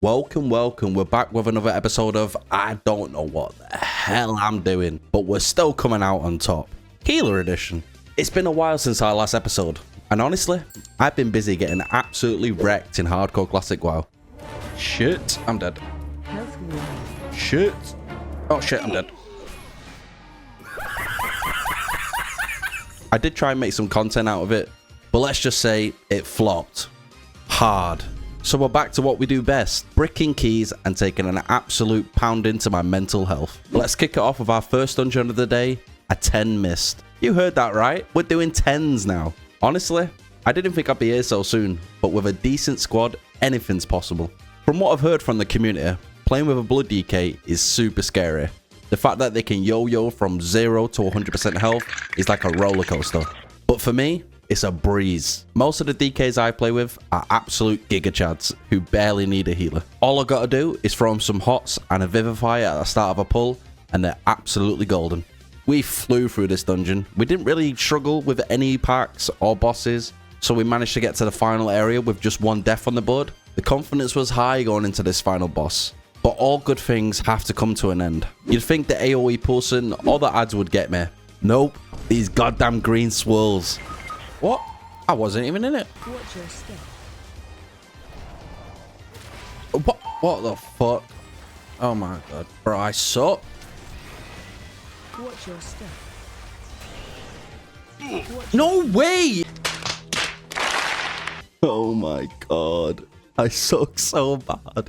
Welcome. We're back with another episode of I don't know what the hell I'm doing, but we're still coming out on top. Healer edition. It's been a while since our last episode, and honestly, I've been busy getting absolutely wrecked in hardcore classic WoW. Shit, I'm dead. Shit. Oh shit, I'm dead. I did try and make some content out of it, but let's just say it flopped. Hard. So we're back to what we do best, bricking keys and taking an absolute pounding to my mental health. Let's kick it off with our first dungeon of the day, a 10 mist. You heard that right, we're doing 10s now. Honestly, I didn't think I'd be here so soon, but with a decent squad, anything's possible. From what I've heard from the community, playing with a blood DK is super scary. The fact that they can yo-yo from 0 to 100% health is like a roller coaster. But for me, it's a breeze. Most of the DKs I play with are absolute gigachads who barely need a healer. All I gotta do is throw them some hots and a vivify at the start of a pull, and they're absolutely golden. We flew through this dungeon. We didn't really struggle with any packs or bosses, so we managed to get to the final area with just one death on the board. The confidence was high going into this final boss. But all good things have to come to an end. You'd think the AoE pulsing or the ads would get me. Nope, these goddamn green swirls. What? I wasn't even in it. Watch your step. What the fuck? Oh my god. Bro, I suck. Watch your step. No way! Oh my god. I suck so bad.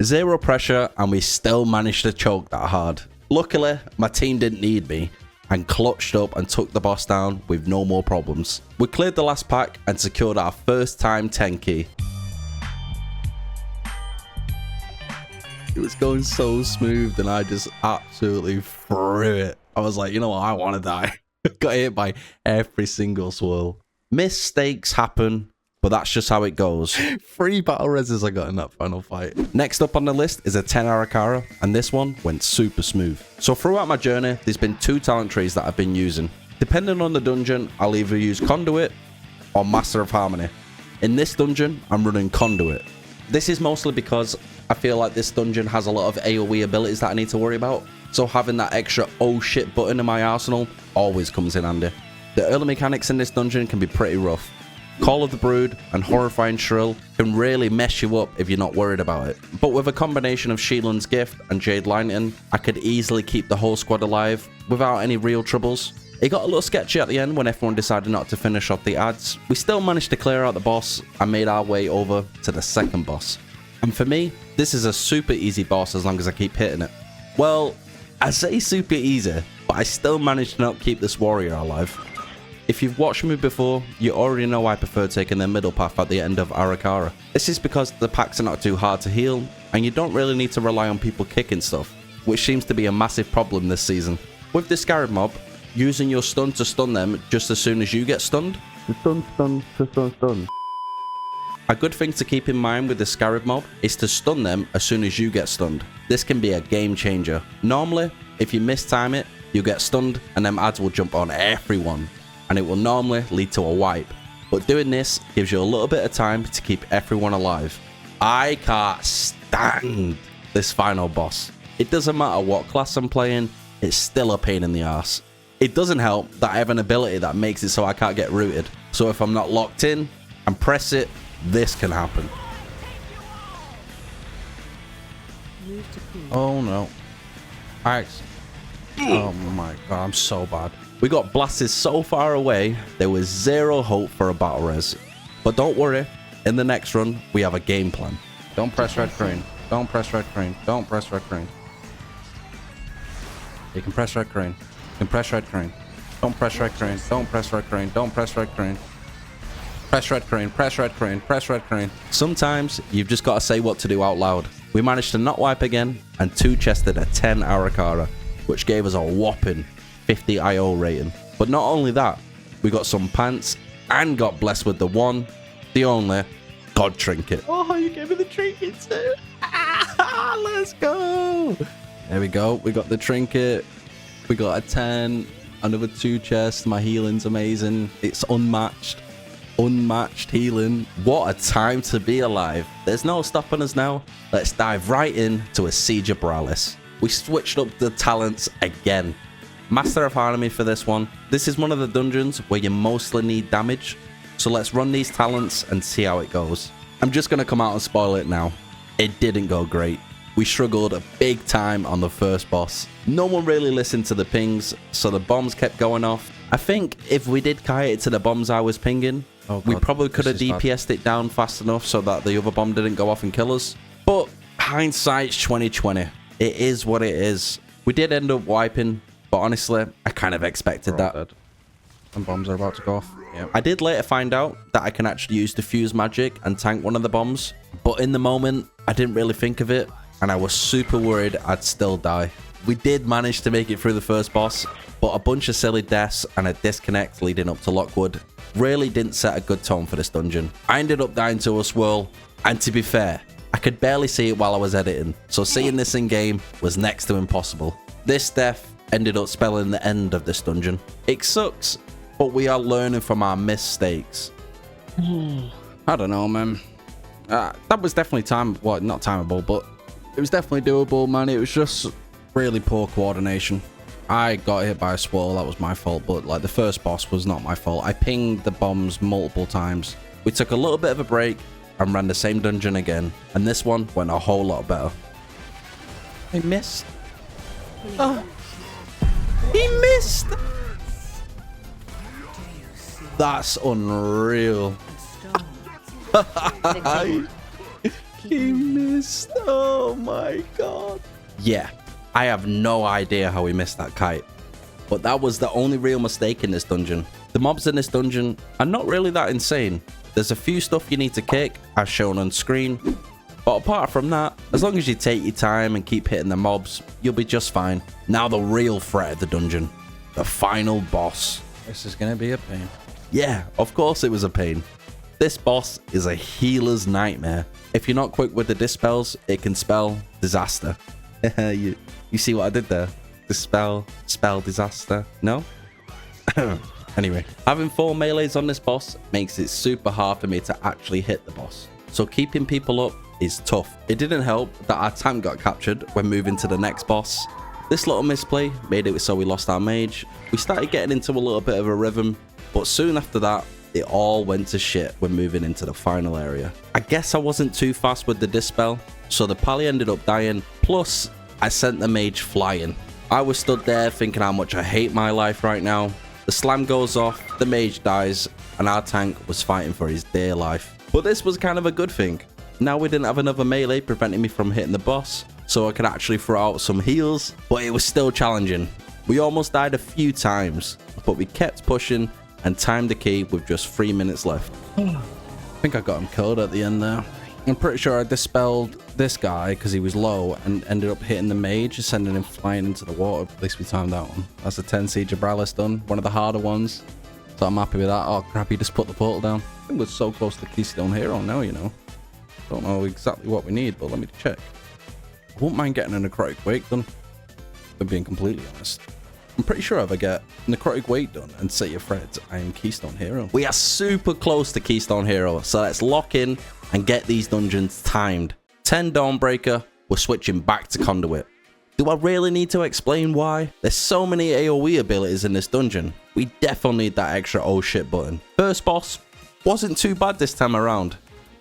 Zero pressure and we still managed to choke that hard. Luckily, my team didn't need me and clutched up and took the boss down with no more problems. We cleared the last pack and secured our first time 10 key. It was going so smooth and I just absolutely threw it. I was like, you know what, I want to die. Got hit by every single swirl. Mistakes happen, but that's just how it goes. 3 battle reses I got in that final fight. Next up on the list is a 10 Ara-Kara, and this one went super smooth. So throughout my journey, there's been 2 talent trees that I've been using. Depending on the dungeon, I'll either use Conduit or Master of Harmony. In this dungeon, I'm running Conduit. This is mostly because I feel like this dungeon has a lot of AoE abilities that I need to worry about. So having that extra oh shit button in my arsenal always comes in handy. The early mechanics in this dungeon can be pretty rough. Call of the Brood and Horrifying Shrill can really mess you up if you're not worried about it. But with a combination of Sheelan's Gift and Jade Lantern, I could easily keep the whole squad alive without any real troubles. It got a little sketchy at the end when everyone decided not to finish off the ads. We still managed to clear out the boss and made our way over to the second boss. And for me, this is a super easy boss as long as I keep hitting it. Well, I say super easy, but I still managed to not keep this warrior alive. If you've watched me before, you already know I prefer taking the middle path at the end of Ara-Kara. This is because the packs are not too hard to heal, and you don't really need to rely on people kicking stuff, which seems to be a massive problem this season. With the Scarab mob, using your stun to stun them just as soon as you get stunned. Stun. A good thing to keep in mind with the Scarab mob is to stun them as soon as you get stunned. This can be a game changer. Normally, if you mistime it, you get stunned and them ads will jump on everyone, and it will normally lead to a wipe. But doing this gives you a little bit of time to keep everyone alive. I can't stand this final boss. It doesn't matter what class I'm playing, it's still a pain in the ass. It doesn't help that I have an ability that makes it so I can't get rooted. So if I'm not locked in and press it, this can happen. Oh no. Oh my god, I'm so bad. We got blasted so far away, there was zero hope for a battle res. But don't worry, in the next run, we have a game plan. Don't press red crane. Don't press red crane. Don't press red crane. You can press red crane. You can press red crane. Don't press red crane. Don't press red crane. Don't press red crane. Press red crane. Press red crane. Press red crane. Sometimes, you've just got to say what to do out loud. We managed to not wipe again, and 2-chested a 10 Ara-Kara, which gave us a whopping 50 IO rating. But not only that, we got some pants and got blessed with the one, the only God Trinket. Oh, you gave me the trinket too. Let's go. There we go. We got the trinket. We got a 10, another 2 chests. My healing's amazing. It's unmatched. unmatched healing. What a time to be alive. There's no stopping us now. Let's dive right in to a Siege of Boralus. We switched up the talents again. Master of Harmony for this one. This is one of the dungeons where you mostly need damage. So let's run these talents and see how it goes. I'm just going to come out and spoil it now. It didn't go great. We struggled a big time on the first boss. No one really listened to the pings, so the bombs kept going off. I think if we did kite it to the bombs I was pinging, we probably could have DPS'd it down fast enough so that the other bomb didn't go off and kill us. But hindsight's 2020. It is what it is. We did end up wiping, but honestly, I kind of expected that. Dead. And bombs are about to go off. Yep. I did later find out that I can actually use diffuse magic and tank one of the bombs, but in the moment, I didn't really think of it, and I was super worried I'd still die. We did manage to make it through the first boss, but a bunch of silly deaths and a disconnect leading up to Lockwood really didn't set a good tone for this dungeon. I ended up dying to a swirl, and to be fair, I could barely see it while I was editing, so seeing this in game was next to impossible. This death ended up spelling the end of this dungeon. It sucks, but we are learning from our mistakes. I don't know, man. That was definitely not timeable, but it was definitely doable, man. It was just really poor coordination. I got hit by a swirl, that was my fault, but like the first boss was not my fault. I pinged the bombs multiple times. We took a little bit of a break and ran the same dungeon again, and this one went a whole lot better. I missed. Oh, he missed. That's unreal. He missed. Oh my god. Yeah, I have no idea how he missed that kite, but that was the only real mistake in this dungeon. The mobs in this dungeon are not really that insane. There's a few stuff you need to kick, as shown on screen, but apart from that, as long as you take your time and keep hitting the mobs, you'll be just fine. Now the real threat of the dungeon, the final boss. This is gonna be a pain. Yeah, of course it was a pain. This boss is a healer's nightmare. If you're not quick with the dispels, it can spell disaster. you see what I did there? Spell disaster. No? Anyway, having 4 melees on this boss makes it super hard for me to actually hit the boss. So keeping people up is tough. It didn't help that our tank got captured when moving to the next boss. This little misplay made it so we lost our mage. We started getting into a little bit of a rhythm, but soon after that, it all went to shit when moving into the final area. I guess I wasn't too fast with the dispel, so the pally ended up dying, plus I sent the mage flying. I was stood there thinking how much I hate my life right now. The slam goes off, the mage dies, and our tank was fighting for his dear life. But this was kind of a good thing. Now we didn't have another melee preventing me from hitting the boss, so I could actually throw out some heals, but it was still challenging. We almost died a few times, but we kept pushing and timed the key with just 3 minutes left. I think I got him killed at the end there. I'm pretty sure I dispelled this guy because he was low and ended up hitting the mage and sending him flying into the water. At least we timed that one. That's a 10 Siege of Boralus done. One of the harder ones. So I'm happy with that. Oh crap, he just put the portal down. I think we're so close to Keystone Hero now, you know. Don't know exactly what we need, but let me check. I wouldn't mind getting a Necrotic Wake done, if I'm being completely honest. I'm pretty sure if I get Necrotic Wake done and set your threads, I am Keystone Hero. We are super close to Keystone Hero, so let's lock in and get these dungeons timed. 10 Dawnbreaker, we're switching back to Conduit. Do I really need to explain why? There's so many AoE abilities in this dungeon. We definitely need that extra oh shit button. First boss wasn't too bad this time around.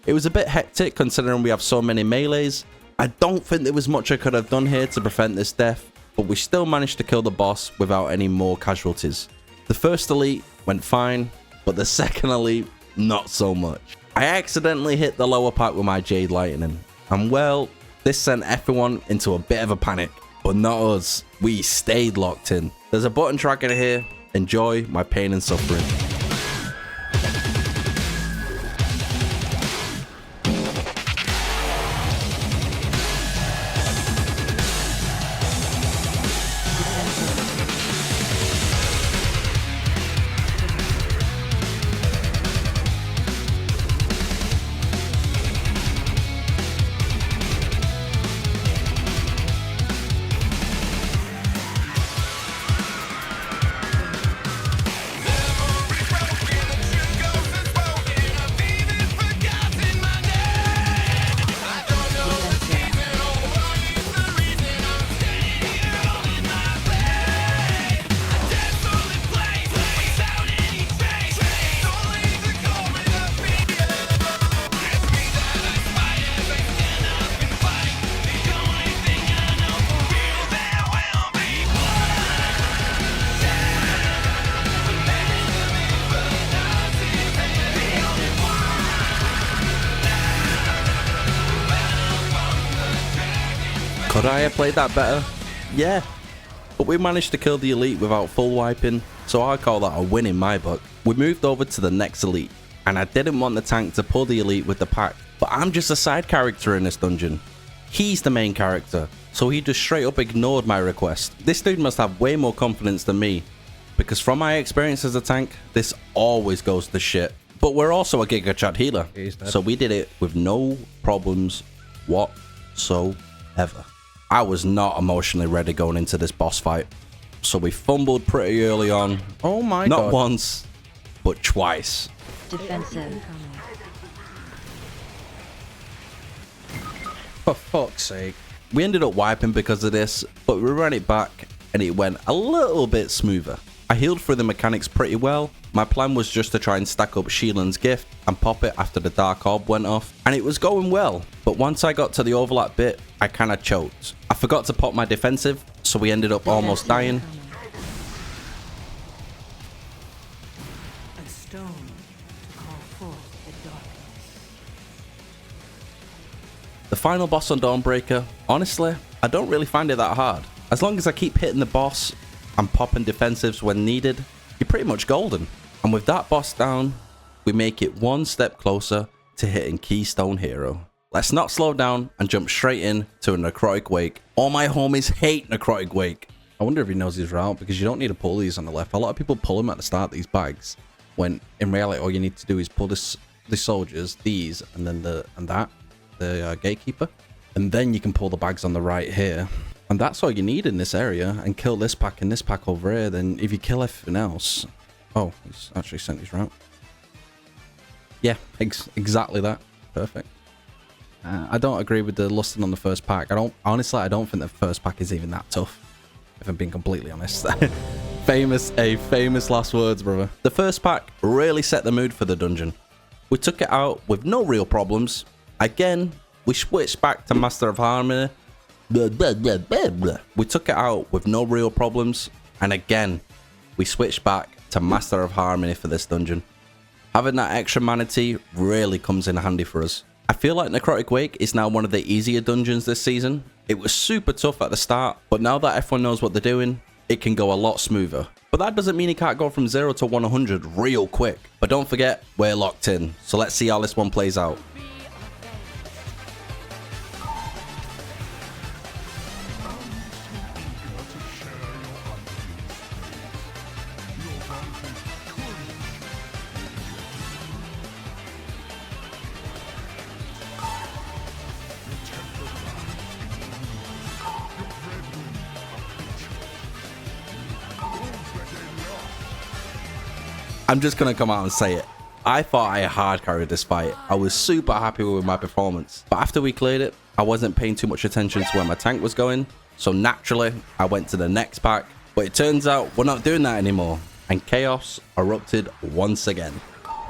It was a bit hectic considering we have so many melees. I don't think there was much I could have done here to prevent this death, but we still managed to kill the boss without any more casualties. The first elite went fine, but the second elite, not so much. I accidentally hit the lower part with my Jade Lightning, and well, this sent everyone into a bit of a panic, but not us. We stayed locked in. There's a button tracker here. Enjoy my pain and suffering. Could I have played that better? Yeah. But we managed to kill the elite without full wiping, so I call that a win in my book. We moved over to the next elite, and I didn't want the tank to pull the elite with the pack, but I'm just a side character in this dungeon. He's the main character, so he just straight up ignored my request. This dude must have way more confidence than me, because from my experience as a tank, this always goes to shit. But we're also a Giga Chad healer, so we did it with no problems whatsoever. I was not emotionally ready going into this boss fight, so we fumbled pretty early on. Oh my God. God. Not once, but twice. Defensive. For fuck's sake. We ended up wiping because of this, but we ran it back and it went a little bit smoother. I healed through the mechanics pretty well. My plan was just to try and stack up Sheelan's gift and pop it after the Dark Orb went off, and it was going well. But once I got to the overlap bit, I kinda choked. I forgot to pop my defensive, so we ended up almost dying. A stone to call forth the darkness. The final boss on Dawnbreaker, honestly, I don't really find it that hard. As long as I keep hitting the boss and popping defensives when needed, you're pretty much golden. And with that boss down, we make it one step closer to hitting Keystone Hero. Let's not slow down and jump straight in to a Necrotic Wake. All my homies hate Necrotic Wake. I wonder if he knows his route, because you don't need to pull these on the left. A lot of people pull them at the start, these bags, when in reality all you need to do is pull the soldiers, these, and then the gatekeeper, and then you can pull the bags on the right here. And that's all you need in this area, and kill this pack and this pack over here. Then if you kill everything else... Oh, he's actually sent his route. Yeah, exactly that. Perfect. I don't agree with the lusting on the first pack. Honestly, I don't think the first pack is even that tough, if I'm being completely honest. famous last words, brother. The first pack really set the mood for the dungeon. We took it out with no real problems. Again, we switched back to Master of Harmony. We took it out with no real problems, and again we switched back to Master of Harmony for this dungeon. Having that extra manatee really comes in handy for us. I feel like Necrotic Wake is now one of the easier dungeons this season. It was super tough at the start, but now that everyone knows what they're doing, it can go a lot smoother. But that doesn't mean it can't go from 0 to 100 real quick. But don't forget, we're locked in, so let's see how this one plays out. I'm just gonna come out and say it. I thought I hard carried this fight. I was super happy with my performance. But after we cleared it, I wasn't paying too much attention to where my tank was going. So naturally, I went to the next pack. But it turns out we're not doing that anymore. And chaos erupted once again.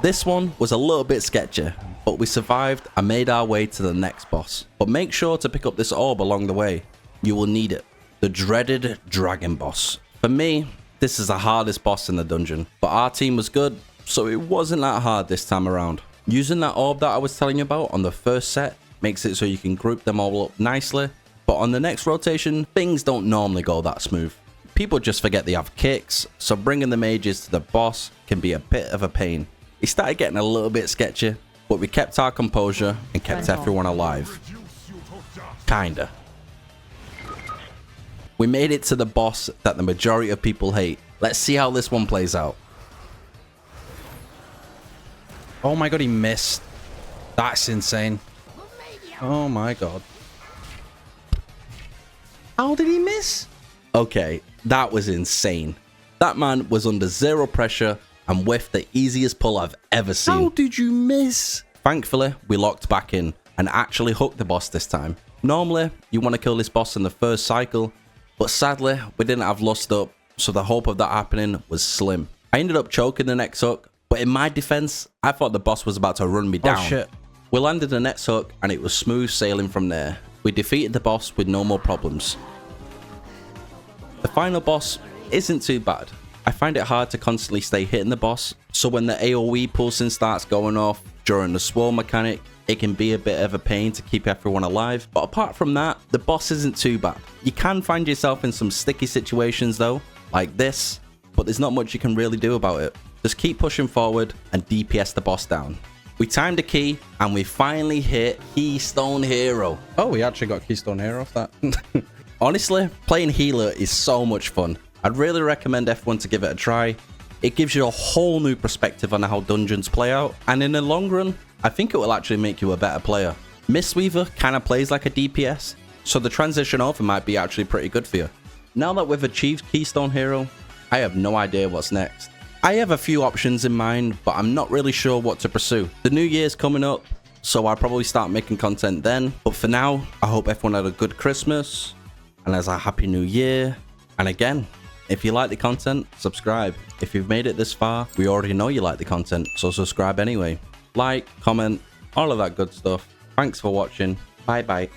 This one was a little bit sketchy, but we survived and made our way to the next boss. But make sure to pick up this orb along the way. You will need it. The dreaded dragon boss. For me, this is the hardest boss in the dungeon, but our team was good, so it wasn't that hard this time around. Using that orb that I was telling you about on the first set makes it so you can group them all up nicely, but on the next rotation, things don't normally go that smooth. People just forget they have kicks, so bringing the mages to the boss can be a bit of a pain. It started getting a little bit sketchy, but we kept our composure and kept everyone alive. Kinda. We made it to the boss that the majority of people hate. Let's see how this one plays out. Oh my God, he missed. That's insane. Oh my God. How did he miss? Okay, that was insane. That man was under zero pressure and whiffed the easiest pull I've ever seen. How did you miss? Thankfully, we locked back in and actually hooked the boss this time. Normally, you want to kill this boss in the first cycle, but sadly, we didn't have lust up, so the hope of that happening was slim. I ended up choking the next hook, but in my defense, I thought the boss was about to run me down. Oh shit. We landed the next hook, and it was smooth sailing from there. We defeated the boss with no more problems. The final boss isn't too bad. I find it hard to constantly stay hitting the boss, so when the AoE pulsing starts going off during the swirl mechanic, It can be a bit of a pain to keep everyone alive, but apart from that, the boss isn't too bad. You can find yourself in some sticky situations though, like this, but there's not much you can really do about it. Just keep pushing forward and DPS the boss down. We timed a key and we finally hit Keystone Hero. Oh, we actually got Keystone Hero off that. Honestly, playing healer is so much fun. I'd really recommend everyone to give it a try. It gives you a whole new perspective on how dungeons play out, and in the long run, I think it will actually make you a better player. Mistweaver kind of plays like a DPS, so the transition over might be actually pretty good for you. Now that we've achieved Keystone Hero, I have no idea what's next. I have a few options in mind, but I'm not really sure what to pursue. The new year's coming up, so I'll probably start making content then. But for now, I hope everyone had a good Christmas, and has a happy new year. And again, if you like the content, subscribe. If you've made it this far, we already know you like the content, so subscribe anyway. Like, comment, all of that good stuff. Thanks for watching. Bye bye.